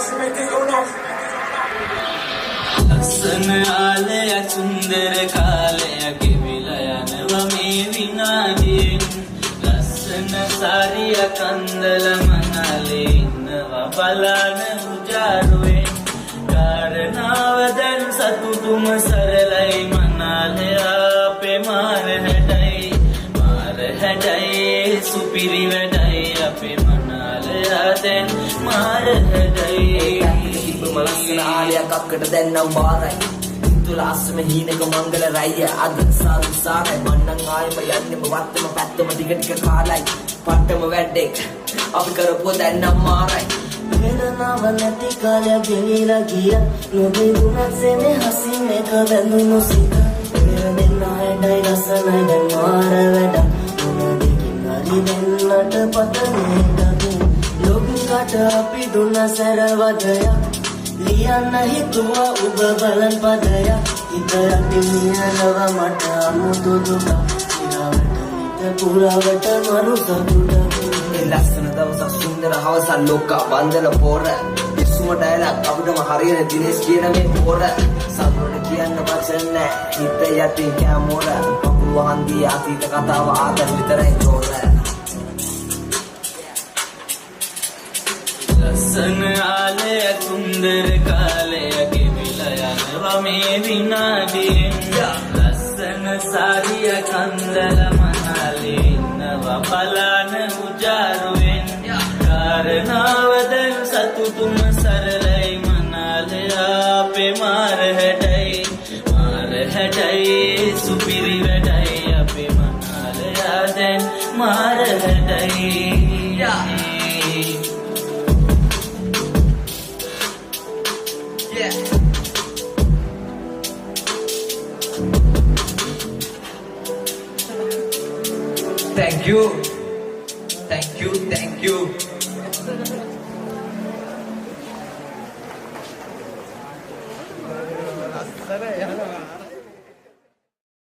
se mete o no. ලස්සන ආලය සුන්දර කාලය ගෙවිලා යනවා මේ විනාඩියෙන් ලස්සන සාරිය කන්දල මනලේ ඉන්නවා බලන උජාරුවෙන් කාරණාව දැන් සතුටුම සරලයි මනලේ අපේ මාර හැඩයි සුපිරි වැඩයි අපේ මනලේ දැන් මාර හැඩයි මලස්සන ආලයක් අක්කට දැන්නම් බාරයි තුලාස්සම හීනක මංගල රැය අද සාරයි මන්නන් ආයම යන්නෙම වත්තම පැත්තම ටික ටික කාලයි පට්ටම වැඩෙක් අපි කරපුව දැන්නම් මාරයි වේදනාව නැති කාලය ගෙවිලා ගිය නොබිඳුනත් සෙනෙ හසින් එක වැඳුණු සිත දෙන්න හැඩයි රසනයි දැන් මාර වැඩ මොනදකින් හරි දෙන්නට පතනේ ලෝකකට අපි දුන්න සැරවදයක් ලියන්න හිතුවා ඔබ බලන් පදයක් හිත යටින් නිහඬව මට අමුතු දුක ඉරවට හිත පුරවට මරු සතුට ලස්සන දවසක් සුන්දර හවසක් ලෝක වන්දන පොර ඉස්සුම ඩයලොග් අපිටම හරියන දිනේෂ් කියන මේ පොර සතුට කියන්න වචන නැහැ හිත යටින් කැමොර කකුල වහන්දී අතීත කතාව ආතල් විතරයි චෝර ලස්සන ආලය සුන්දර කාලය ගෙවිලා යනවා මේ විනාඩියෙන් ලස්සන සාරිය කන්දල මනලේ ඉන්නවා බලන උජාරුවෙන් කාරණාව දැන් සතුටුම සරලයි මනලේ අපේ මාර හැඩයි සුපිරි වැඩයි අපේ මනලේ දැන් මාර හැඩයි Thank you. Thank you. Thank you. Asal ya.